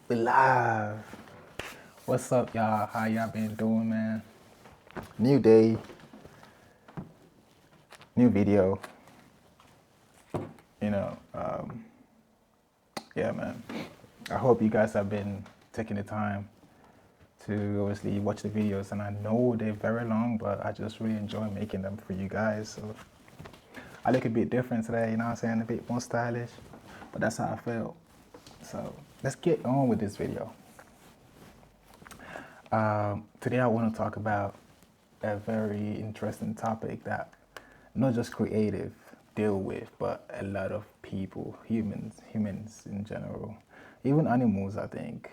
We live. What's up, y'all? How y'all been doing, man? New day, new video. You know, yeah, man. I hope you guys have been taking the time to obviously watch the videos, and I know they're very long, but I just really enjoy making them for you guys. So I look a bit different today, you know what I'm saying? A bit more stylish, but that's how I feel. So let's get on with this video. Today I want to talk about a very interesting topic that not just creative deal with, but a lot of people, humans in general, even animals, I think,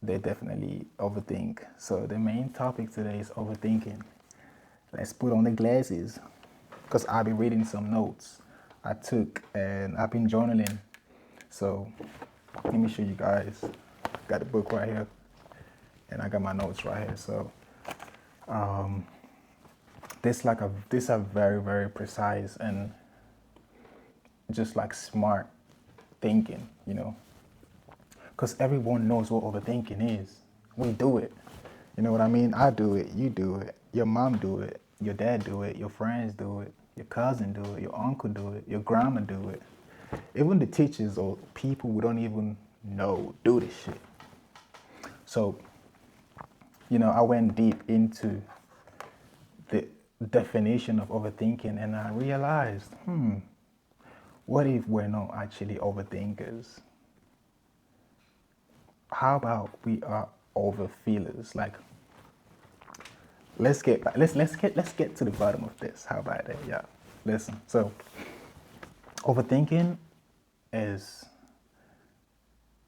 they definitely overthink. So the main topic today is overthinking. Let's put on the glasses, because I'll be reading some notes I took and I've been journaling. So let me show you guys. Got the book right here, and I got my notes right here. So these are very precise and just like smart thinking, you know, because everyone knows what overthinking is. We do it. You know what I mean? I do it. You do it. Your mom do it. Your dad do it. Your friends do it. Your cousin do it. Your uncle do it. Your grandma do it. Even the teachers or people we don't even know do this shit. So, you know, I went deep into the definition of overthinking, and I realized, what if we're not actually overthinkers? How about we are overfeelers? Like, let's get to the bottom of this. How about that? Yeah. Listen. So, overthinking is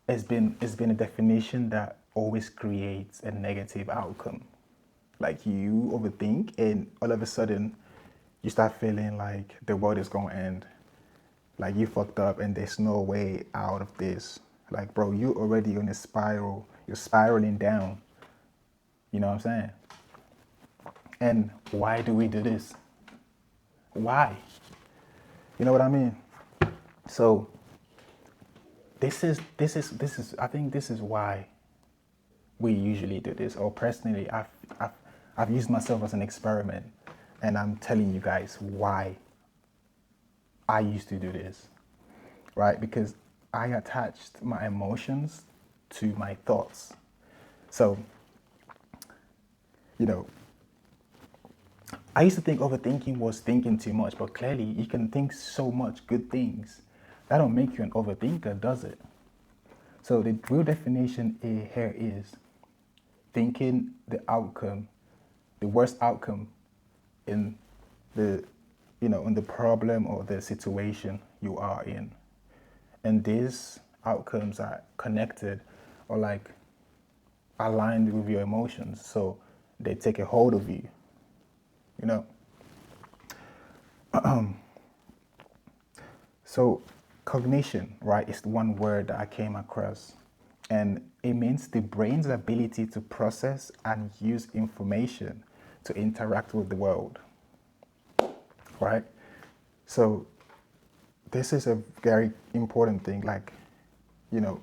it's been a definition that always creates a negative outcome. Like, you overthink, and all of a sudden, you start feeling like the world is gonna end. Like, you fucked up, and there's no way out of this. Like, bro, you already on a spiral. You're spiraling down. You know what I'm saying? And why do we do this? Why? You know what I mean? So this is I think this is why we usually do this. Or personally, I've used myself as an experiment, and I'm telling you guys why I used to do this, right? Because I attached my emotions to my thoughts. So, you know, I used to think overthinking was thinking too much, but clearly you can think so much good things. That don't make you an overthinker, does it? So the real definition here is thinking the outcome, the worst outcome in the, in the problem or the situation you are in. And these outcomes are connected or like aligned with your emotions. So they take a hold of you, you know. So cognition, right, is one word that I came across. And it means the brain's ability to process and use information to interact with the world, right? So this is a very important thing. Like, you know,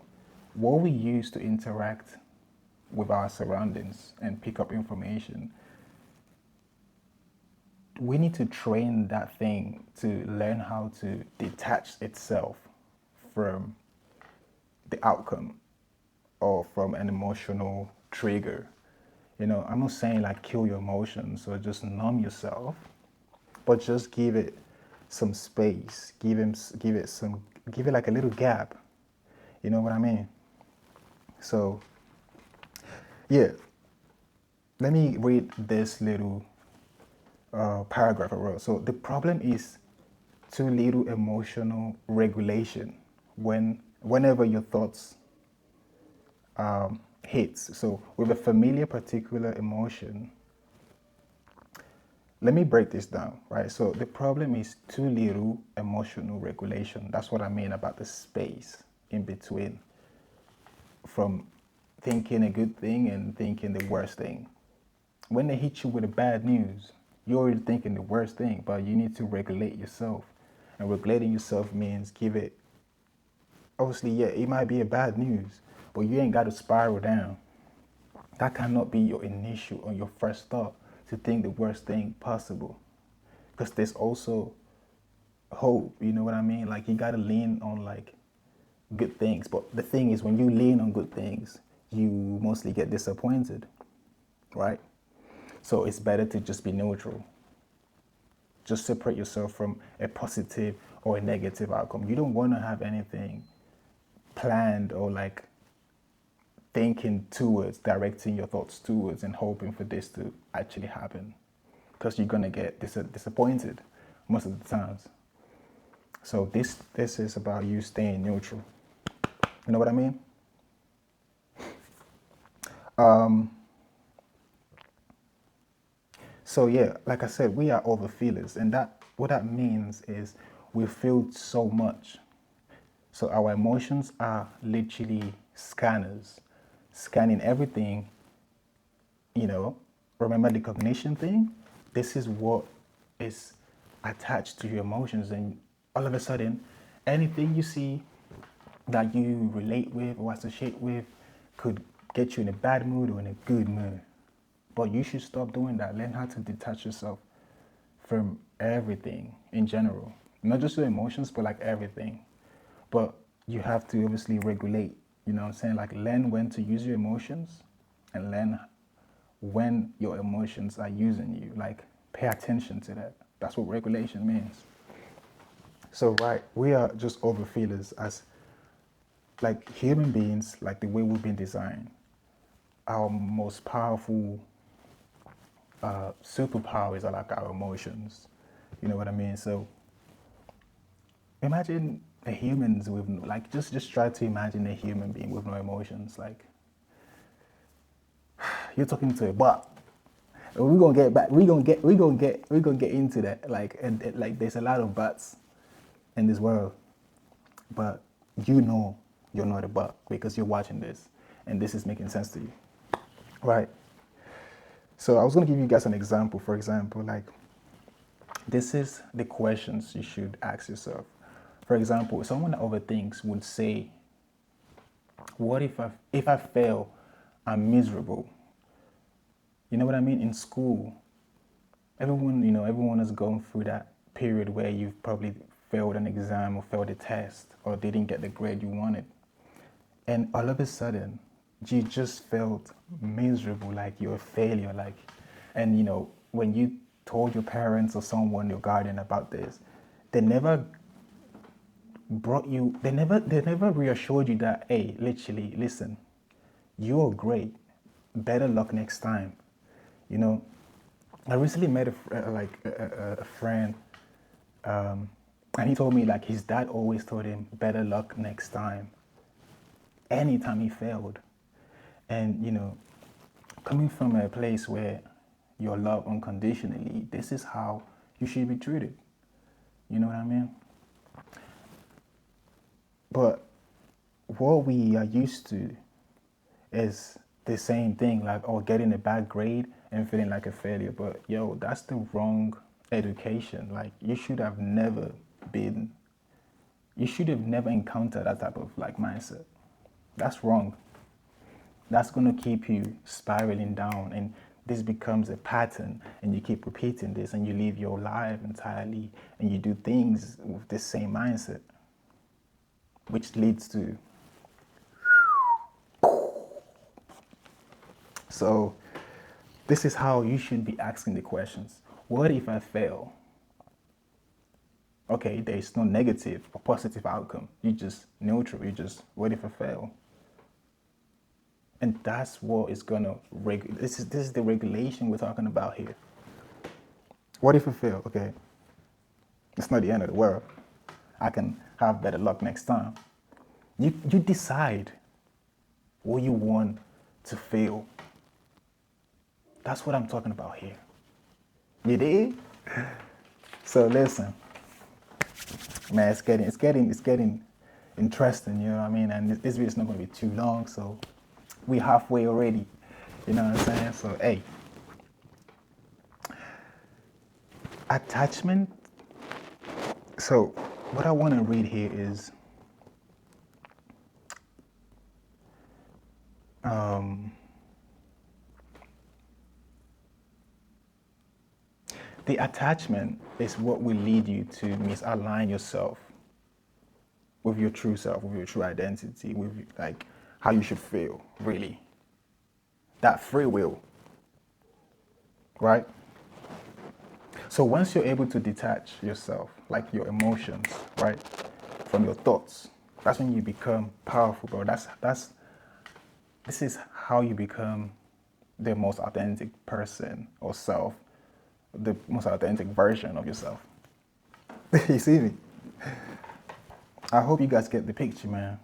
what we use to interact with our surroundings and pick up information, we need to train that thing to learn how to detach itself from the outcome or from an emotional trigger. You know, I'm not saying like kill your emotions or just numb yourself, but just give it some space. Give it like a little gap. You know what I mean? So, yeah. Let me read this little paragraph I wrote. So the problem is too little emotional regulation whenever your thoughts hits. So with a familiar particular emotion, let me break this down, right? So the problem is too little emotional regulation. That's what I mean about the space in between from thinking a good thing and thinking the worst thing. When they hit you with the bad news, you're already thinking the worst thing, but you need to regulate yourself. And regulating yourself means give it, obviously, yeah, it might be a bad news, but you ain't got to spiral down. That cannot be your initial or your first thought to think the worst thing possible. Because there's also hope, you know what I mean? Like you gotta lean on like good things. But the thing is when you lean on good things, you mostly get disappointed, right? So it's better to just be neutral. Just separate yourself from a positive or a negative outcome. You don't want to have anything planned or like thinking towards, directing your thoughts towards and hoping for this to actually happen. Because you're going to get disappointed most of the times. So this is about you staying neutral. You know what I mean? So yeah, like I said, we are overfeelers, and that what that means is we feel so much. So our emotions are literally scanners, scanning everything. You know, remember the cognition thing? This is what is attached to your emotions, and all of a sudden, anything you see that you relate with or associate with could get you in a bad mood or in a good mood. But you should stop doing that. Learn how to detach yourself from everything in general. Not just your emotions, but like everything. But you have to obviously regulate, you know what I'm saying? Like learn when to use your emotions and learn when your emotions are using you. Like pay attention to that. That's what regulation means. So right, we are just overfeelers as like human beings, like the way we've been designed. Our most powerful superpowers are like our emotions. You know what I mean? So imagine a humans with like just try to imagine a human being with no emotions. Like you're talking to a bot. We're gonna get back. We're gonna get into that. Like and like there's a lot of bots in this world, but you know you're not a bot because you're watching this, and this is making sense to you, right? So I was gonna give you guys an example. For example, like this is the questions you should ask yourself. For example, someone that overthinks would say, "What if I fail? I'm miserable." You know what I mean? In school, everyone has gone through that period where you've probably failed an exam or failed a test or didn't get the grade you wanted. And all of a sudden, you just felt miserable, like you're a failure. Like, and when you told your parents or someone, your guardian about this, they never they never reassured you that, hey, literally, listen, you're great. Better luck next time. You know, I recently met a friend, and he told me like his dad always told him better luck next time. Anytime he failed, and coming from a place where you're loved unconditionally, this is how you should be treated. You know what I mean? But what we are used to is the same thing, like getting a bad grade and feeling like a failure. But yo, that's the wrong education. Like you should have never encountered that type of like mindset. That's wrong. That's gonna keep you spiraling down, and this becomes a pattern, and you keep repeating this, and you live your life entirely, and you do things with this same mindset, which leads to. So, this is how you should be asking the questions. What if I fail? Okay, there is no negative or positive outcome. You just neutral. You just, what if I fail? And that's what is gonna this is the regulation we're talking about here. What if I fail? Okay, it's not the end of the world. I can have better luck next time. You decide what you want to feel. That's what I'm talking about here. You did? So listen, man, it's getting interesting, you know what I mean? And this video is not gonna be too long, so we halfway already. You know what I'm saying? So hey. Attachment. So what I want to read here is The attachment is what will lead you to misalign yourself with your true self, with your true identity, with like how you should feel, really. That free will, right? So once you're able to detach yourself, like your emotions, right, from your thoughts, that's when you become powerful, bro. This is how you become the most authentic person or self, the most authentic version of yourself. You see me? I hope you guys get the picture, man.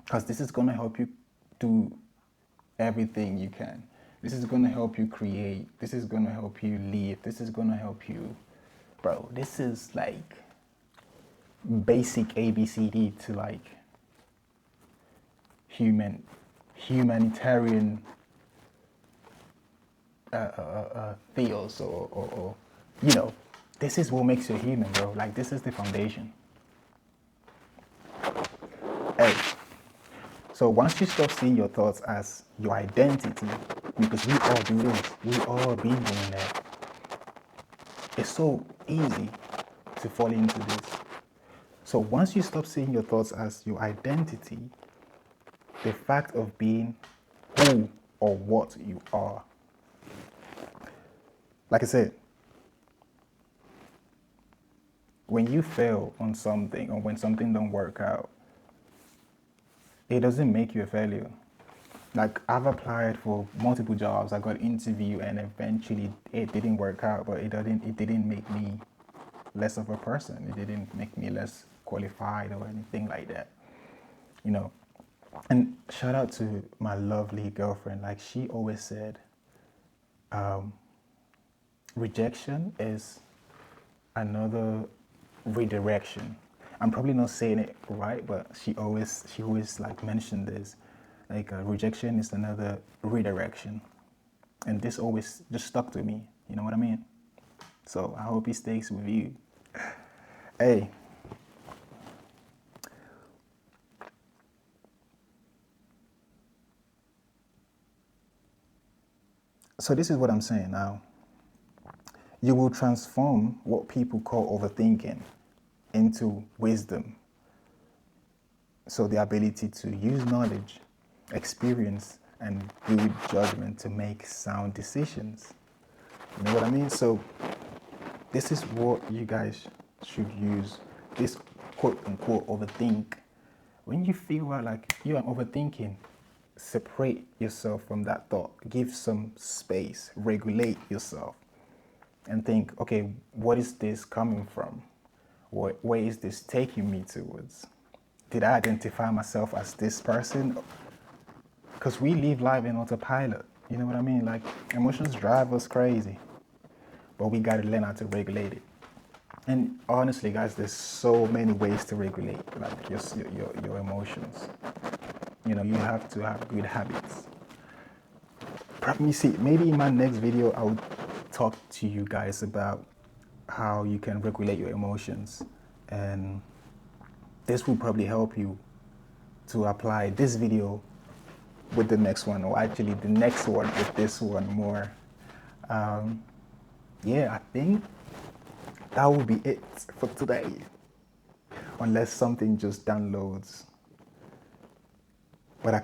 Because this is gonna help you do everything you can. This is gonna help you create. This is gonna help you live. This is gonna help you, bro. This is like basic ABCD to like humanitarian theos or you know, this is what makes you human, bro. Like this is the foundation. Hey, so once you stop seeing your thoughts as your identity, because we all do this, we all been doing that. It's so easy to fall into this. So once you stop seeing your thoughts as your identity, the fact of being who or what you are. Like I said, when you fail on something or when something don't work out, it doesn't make you a failure. Like I've applied for multiple jobs, I got interview and eventually it didn't work out, but it didn't make me less of a person. It didn't make me less qualified or anything like that. You know. And shout out to my lovely girlfriend. Like she always said, rejection is another redirection. I'm probably not saying it right, but she always like mentioned this, like rejection is another redirection, and this always just stuck to me. You know what I mean? So I hope it stays with you. Hey, so this is what I'm saying now. You will transform what people call overthinking into wisdom. So the ability to use knowledge, experience, and good judgment to make sound decisions. You know what I mean? So this is what you guys should use. This quote unquote overthink. When you feel like you are overthinking, separate yourself from that thought. Give some space. Regulate yourself. And think, okay, what is this coming from? Where is this taking me towards? Did I identify myself as this person? Because we live life in autopilot. You know what I mean? Like emotions drive us crazy, but we got to learn how to regulate it. And honestly, guys, there's so many ways to regulate like your emotions. You know, you have to have good habits. Let me see. Maybe in my next video, I'll talk to you guys about how you can regulate your emotions, and this will probably help you to apply this video with the next one, or actually the next one with this one more. Yeah, I think that will be it for today, unless something just downloads. But I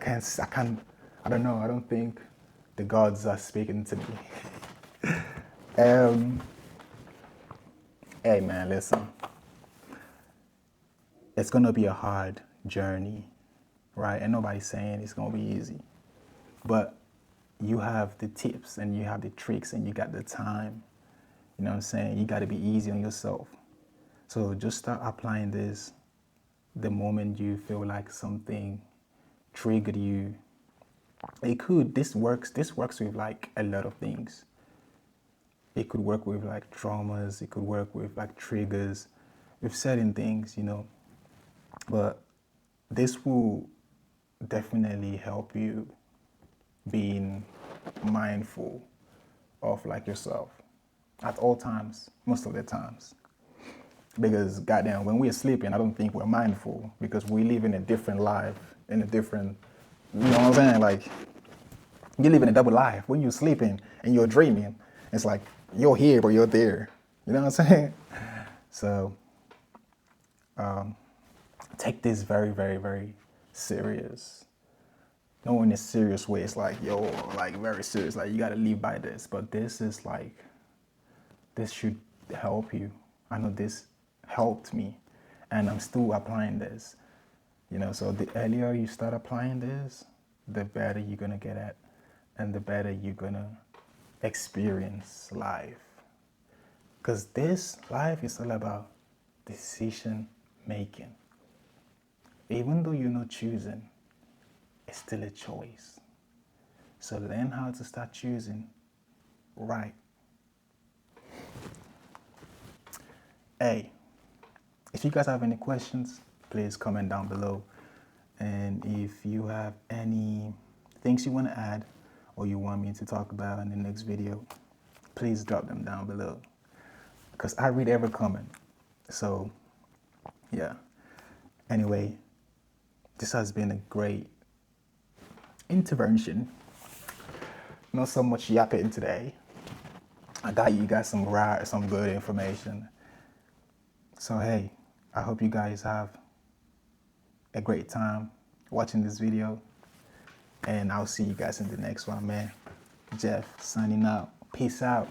don't know, I don't think the gods are speaking to me. Hey man, listen, it's gonna be a hard journey, right? And nobody's saying it's gonna be easy, but you have the tips and you have the tricks and you got the time. You know what I'm saying? You got to be easy on yourself. So just start applying this the moment you feel like something triggered you. This works with like a lot of things. It could work with like traumas, it could work with like triggers, with certain things, you know. But this will definitely help you being mindful of like yourself at all times, most of the times. Because goddamn, when we're sleeping, I don't think we're mindful because we live in a different life, in a different You know what I'm saying? Like, you're living a double life. When you're sleeping and you're dreaming, it's like you're here but you're there. You know what I'm saying? So take this very, very, very serious. No, in a serious way. It's like, yo, like very serious. Like, you gotta live by this. But this is like, this should help you. I know this helped me, and I'm still applying this. You know, so the earlier you start applying this, the better you're gonna get at, and the better you're gonna experience life. Because this life is all about decision making. Even though you're not choosing, it's still a choice. So learn how to start choosing right. Hey, if you guys have any questions, please comment down below. And if you have any things you want to add or you want me to talk about in the next video, please drop them down below, because I read every comment. So yeah, anyway, this has been a great intervention. Not so much yapping today. I got you guys some good information. So hey, I hope you guys have a great time watching this video, and I'll see you guys in the next one, man. Jeff signing out. Peace out.